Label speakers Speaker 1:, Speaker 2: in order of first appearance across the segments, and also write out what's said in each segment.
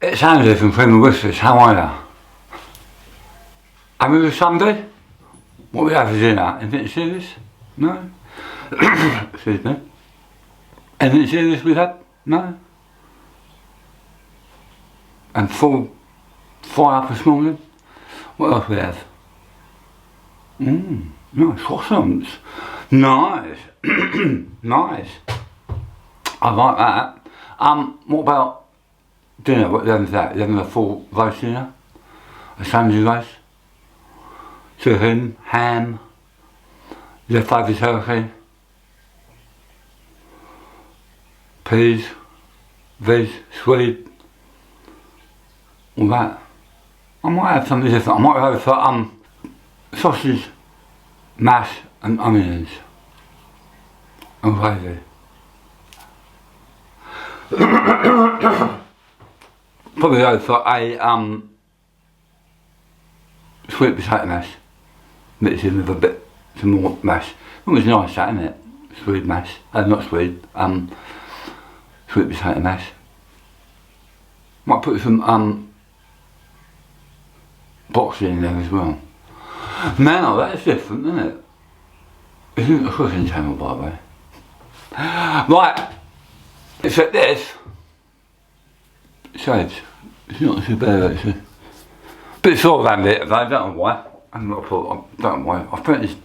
Speaker 1: It's Andy from Friendly Whispers, how are you? Have you Sunday? What we have for dinner? Anything serious? No? Excuse me. Anything serious we had? No? And full fire up this morning? What else we have? Nice croissants. Nice. Nice. I like that. What about dinner? What then is that? Then a full roast dinner? A Sunday roast? Chicken, ham, leftover turkey, peas, veg, sweet, all that. I might have something different. I might go for sausage, mash and onions and gravy. Probably go for a sweet potato mash, mixed in with a bit some more mash. It was nice that, isn't it? Sweet mash, not sweet, sweet potato mash. Might put some boxing in there as well. Now that's different, isn't it? Isn't it a cooking channel, by the way? Right, except this shades. It's not too bad actually. Bit sore around it today, I don't know why. I'm not sure, I don't know why. I think it's,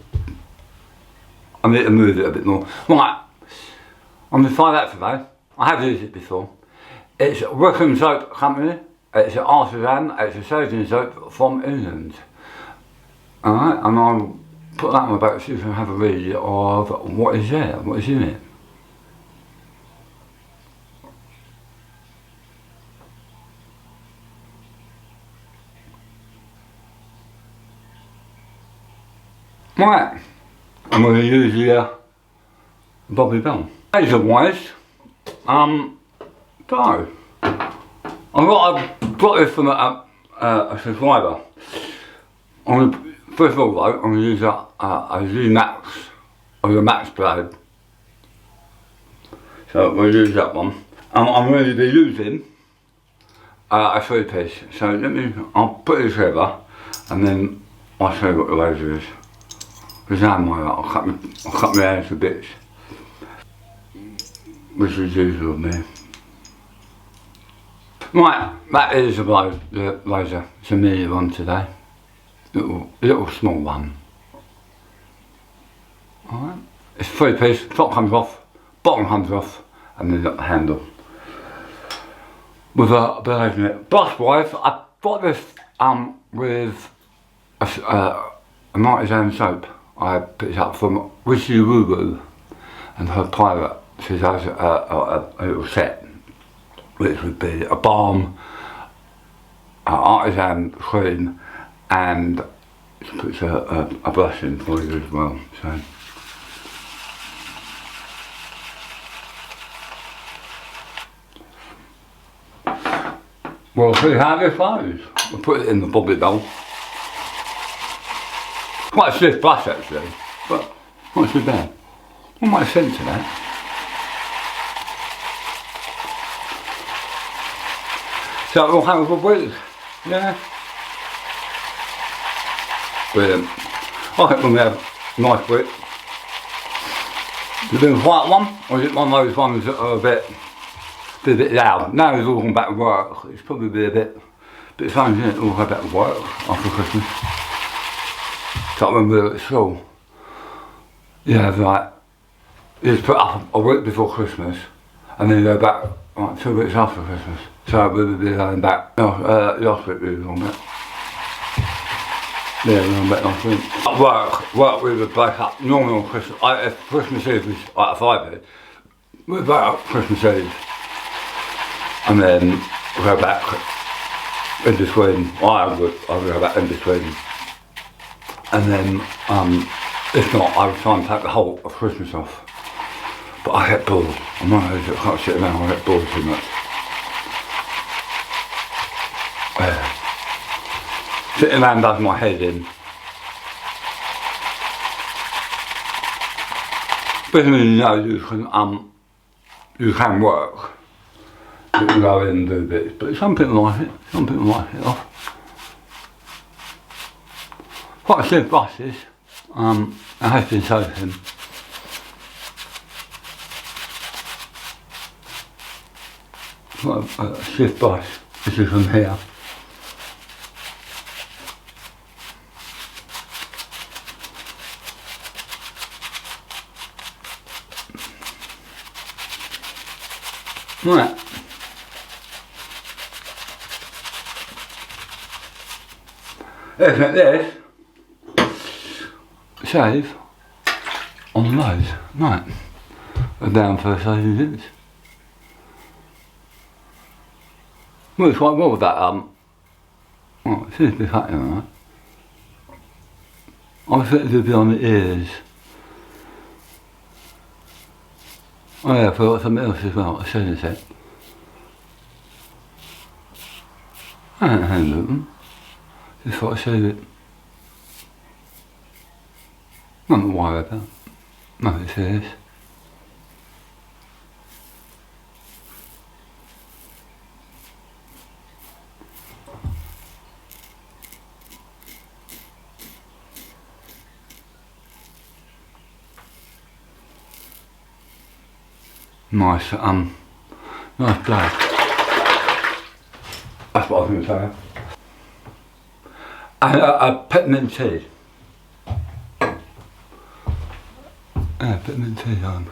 Speaker 1: I need to move it a bit more. Right, I'm going to try that today. I have used it before. It's Wickham soap company. It's an artisan, it's a shaving soap from England. Alright, and I'll put that on my back so you can have a read of what is there, what is in it. Right, I'm going to use the Bobby Bell. Razor wise, so I've got this from a subscriber. First of all though, I'm going to use a LAMax or the Max blade. So we'll use that one. I'm going to be using a 3-piece. So I'll put it together and then I'll show you what the razor is. Because now I'll cut my hair to bits, which is usual of me. Right, that is the razor. It's a mini one today. Little small one. Alright. It's 3-piece, top comes off, bottom comes off, and then you've got the handle. With a blade in it. Brush wise, I got this with an artisan soap. I picked up from Witchy Woo Woo and her pirate. She has a little set, which would be a balm, an artisan cream, and she puts a brush in for you as well. So we'll see how this goes. We'll put it in the Bobby Bell. Quite a stiff brush actually, but not too bad. What might have sent to that? So we'll have a good week, yeah. Brilliant. I think we'll have a nice week. Is it been a quiet one, or is it one of those ones that are a bit loud? Now he's all gone back to work, it's probably be a bit strange, isn't it? All go back to work after Christmas. So when we were at school, yeah, like, you just put up a week before Christmas, and then you go back like 2 weeks after Christmas. So we would be going back, last week we were on back. Yeah, we were on back last week. At work we would break up normally on Christmas. If Christmas Eve was like a Friday, we'd break up Christmas Eve. And then we'd go back in between. I would go back in between. And then, if not, I would try and take the whole of Christmas off. But I get bored. I'm one of those that can't sit around, I get bored too much. Sitting around does my head in. Especially when you know you can work. People go in and do bits, but some people like it. Some people like it off. Quite a stiff brush this. It has been so thin. Quite a stiff brush. This is from here. Right. Isn't it this? Shave on the nose. Right. We're down for shaving tips. Works quite well with that, oh, it seems to be fatty, alright. I think it would be on the ears. Oh yeah, I forgot something else as well, I should have said. I don't handle them. Just thought I'd shave it. Nothing to worry about. Nothing serious. Nice, nice black. That's what I was going to say. And a peppermint tea. Yeah, peppermint tea on.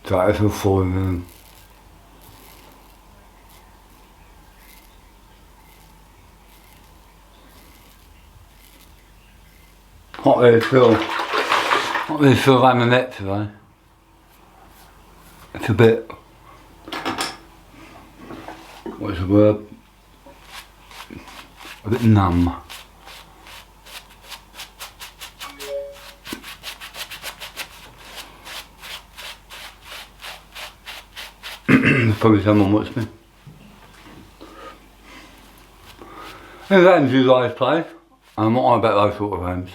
Speaker 1: So it's all falling in. Not really feel around the neck today. It's a bit, what's the word? A bit numb. Probably someone watched me. The games you guys play, I'm not on about those sort of games.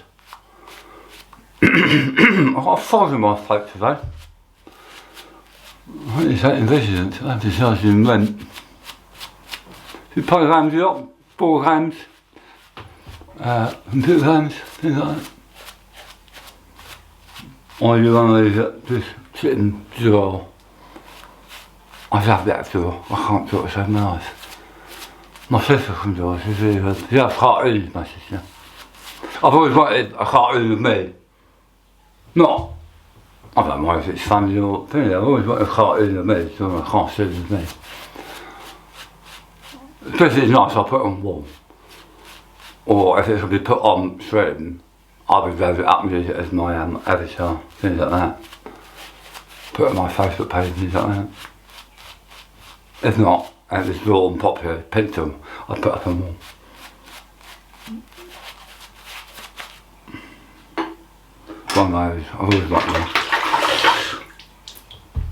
Speaker 1: I've got a fog in my throat today. I think it's that residence, I have to charge you rent. If you play games, you got board games, computer games, things like that. Or you one of these that just sit and draw. I love that draw, I can't draw it so nice. My sister can draw, she's really good. She has cartoons, my sister. I've always wanted a cartoon of me. Not, I don't know if it's funny or thing, I've always wanted a cartoon of me, so I can't see it as me. Especially it's nice, I'll put it on the wall. Or if it's going to be put on screen, I would rather up and use it as my avatar, things like that. Put it on my Facebook page, things like that. If not, and it's raw and popular, pencil, I'd put up on the wall. One of those, I've always liked them.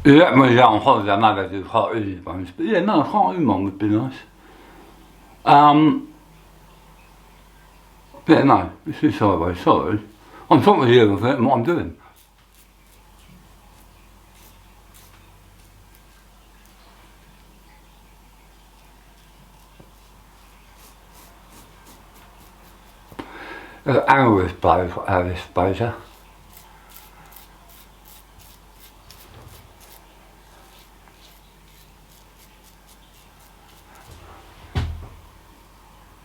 Speaker 1: Yeah, when you're out on holiday, I know they do cartoon ones, but yeah, no, a cartoon one would be nice. Yeah, no, this is sideways, sorry. I'm talking to you about what I'm doing. Hours blows, Alice Blazer.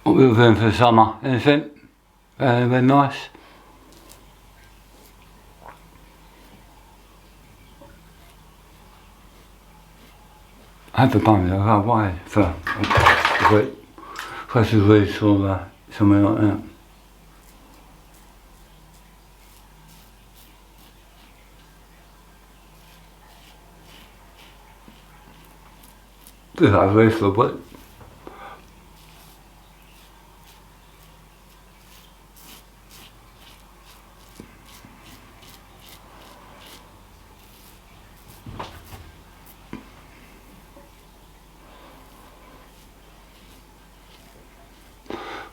Speaker 1: What we were doing for the summer, anything? Very nice. I had the money, I got away for a week. First of all, saw something like that. This is very lovely.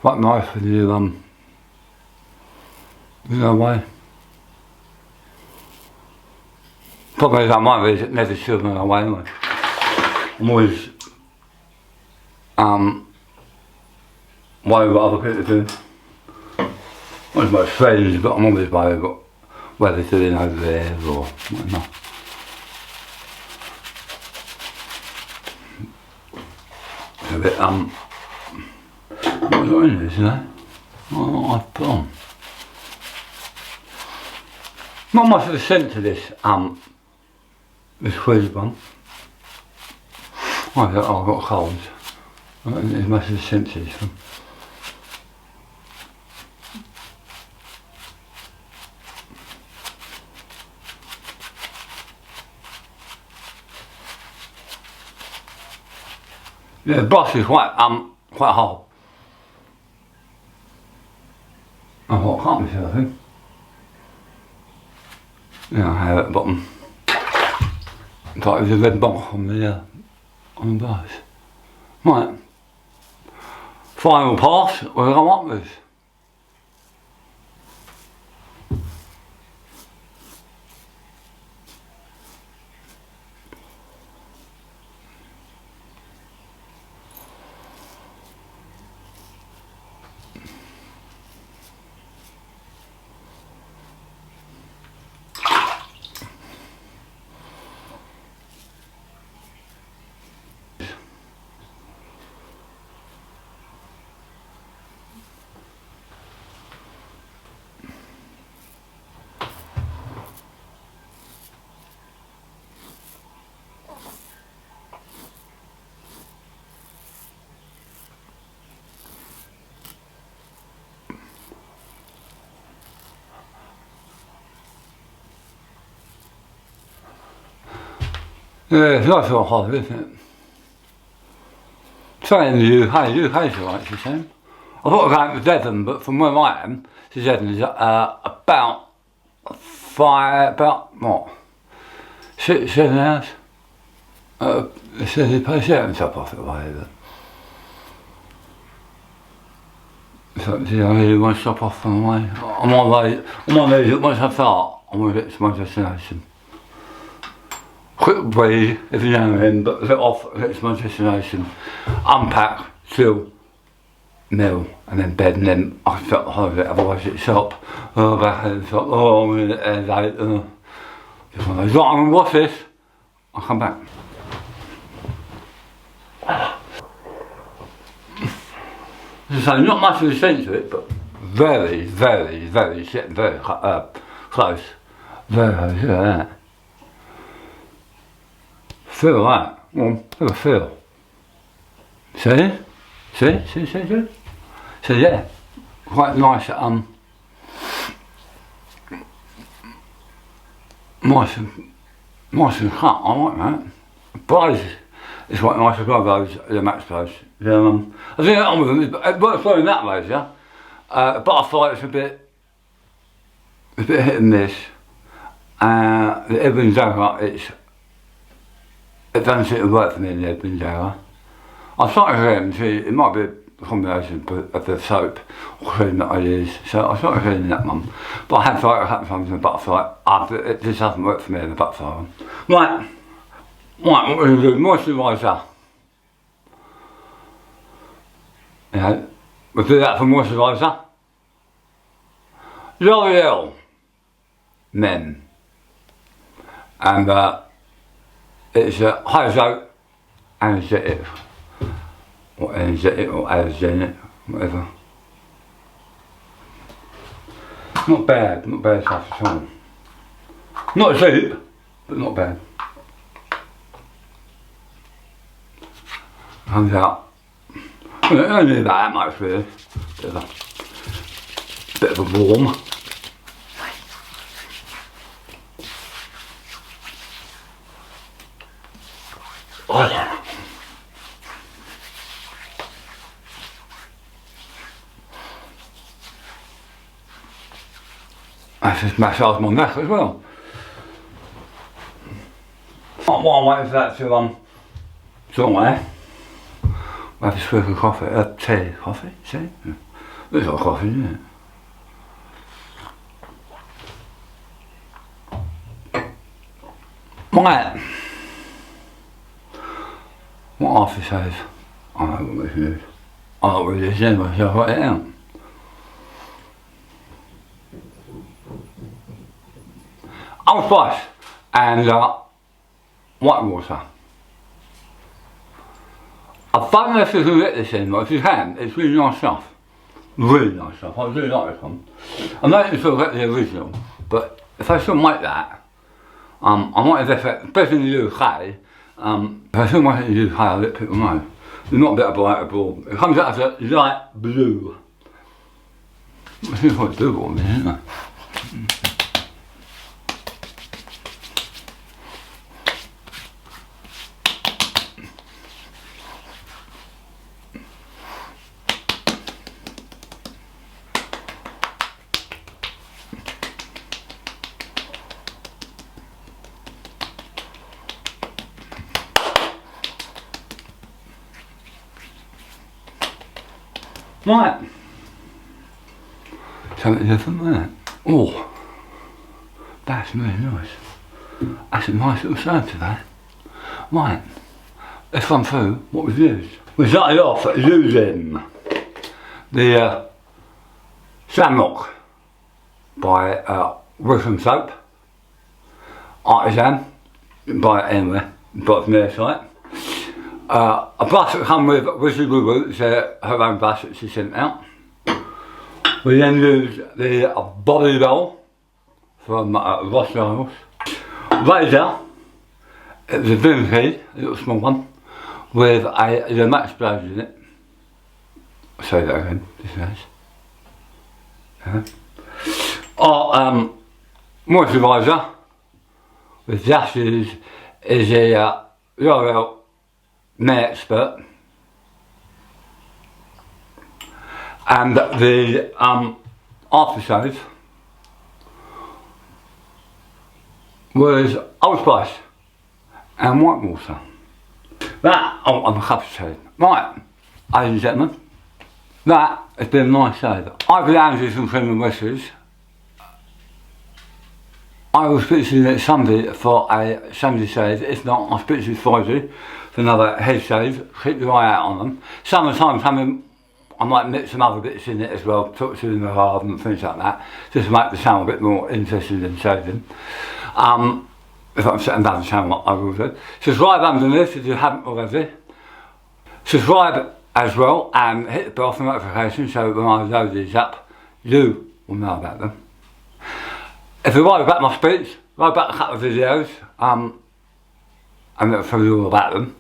Speaker 1: Quite nice when you know why. Problem is I might be never sure when I away anyway. I'm always worried what other people do. Not as much friends, but I'm always worried about where they're doing over there or whatnot. It's a bit what's in this, you know? What I've put on. Not much of a scent to this Tweed one. I've got colds. There's much of a scent to this one. Yeah, the brush is quite hard. I've got a cut myself, I think. Yeah, I have it at the bottom. It's like there's a red mark on the brush. Right. Final pass, we'll come up with. Yeah, it's nice little hot, isn't it? Saying in the UK's alright, it's the same. I thought I was going to Devon, but from where I am to Devon is about 7 hours. It says they pay 7 top off it away, but so you know, you want to stop off on the way. I'm on my way, once I start, I'm going to get to my destination. Quick breathe if you know him, but let off, get to my destination, unpack, chill, meal, and then bed, and then I start the holiday, otherwise it's shop, back in the shop, I'm in the air late, just one of those, right, I'm going to wash this, I'll come back. So not much of a sense to it, but very, very, very, very close. Very close, look at that. Feel that, well, have a feel. See? See? So yeah, quite nice, nice and cut, I like that. Blaze is quite nice as well, those LAMax blades. I think that on with them, it works well in that way, yeah. Butterfly is a bit hit and miss. The Edwin Zara, it doesn't seem to work for me in the Edwin Zara. I started with them, it might be a combination of the soap or cream that I use, so I started using that one. But I have tried a couple of times in the butterfly, it just doesn't work for me in the butterfly one. Right, what we're going to do, moisturiser. Yeah, we'll do that for moisturiser. L'Oreal Men, and it's a Hydra anesthetic, or allergenic, whatever. Not bad stuff at all. Not cheap, but not bad. Comes out. I don't need that much really. bit of a warm. Oh yeah. I just massage my neck as well. While I'm waiting for that to dry, we'll have a swig of coffee, tea, tea? Yeah. It's not coffee, isn't it? Right. What AfterShave? I don't know what this is. I don't really this anyway, so I'll write it out. Old Spice and WhiteWater. I don't know if you can get this in, but if you can, it's really nice stuff. Really nice stuff. I really like this one. I'm not even sure I'll get the original, but if I still make that, I might have effect, especially in the UK. If I still make it in the UK, I'll let people know. It's not a bit of bright abroad. It comes out as a light blue. I think it's quite blue one, isn't it? Right, something different there. Oh, that's really nice. That's a nice little shave today. Right, let's run through what we've used. We started off using the Shamrock by Wickham soap, artisan, you can buy it anywhere, you can buy it from their site. A brush that comes with Wizzy Woo Woo, it's her own brush that she sent out. We then used the body roll from Giles. Razor, it was a vintage, a little small one, with a LAMax blade in it. I'll say that again, this is. Our moisturiser with Giles is a L'Oreal Men Expert, and the AfterShave was Old Spice and WhiteWater. That, I'm a cup of tea. Right, ladies and gentlemen, that has been a nice shave. I've landed some cream and whiskers. I will speak to you next Sunday for a Sunday shave. If not, I'll speak to you Friday for another head shave. Keep your eye out on them. Sometimes I might mix some other bits in it as well, talk to you in the garden and things like that, just to make the channel a bit more interesting in shaving. If I'm sitting down the channel, I will do. Subscribe underneath if you haven't already. Subscribe as well and hit the bell for notifications so when I load these up, you will know about them. If you write about my speech, write about a couple of videos, and it'll tell you all about them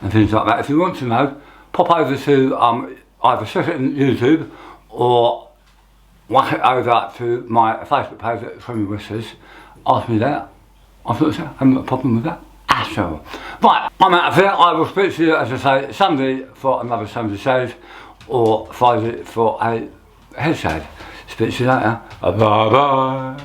Speaker 1: and things like that. If you want to know, pop over to either search it on YouTube or whack it over to my Facebook page at Creamy Whiskers. Ask me that. I thought so. I haven't got a problem with that at all. Right, I'm out of here. I will speak to you, as I say, Sunday for another Sunday shave or Friday for a head shave. Speak to you later. Bye bye.